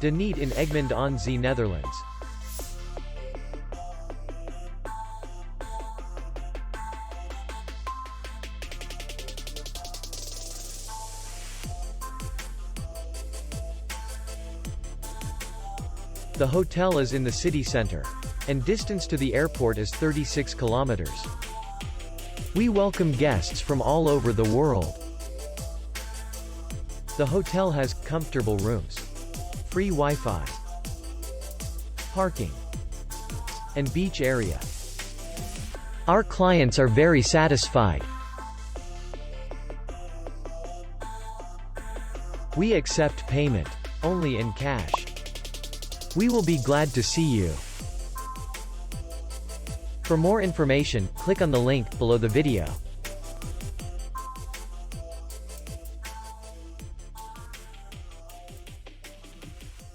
Kneet in Egmond on Zee, Netherlands. The hotel is in the city center, and distance to the airport is 36 kilometers. We welcome guests from all over the world. The hotel has comfortable rooms, free Wi-Fi, parking, and beach area. Our clients are very satisfied. We accept payment only in cash. We will be glad to see you. For more information, click on the link below the video.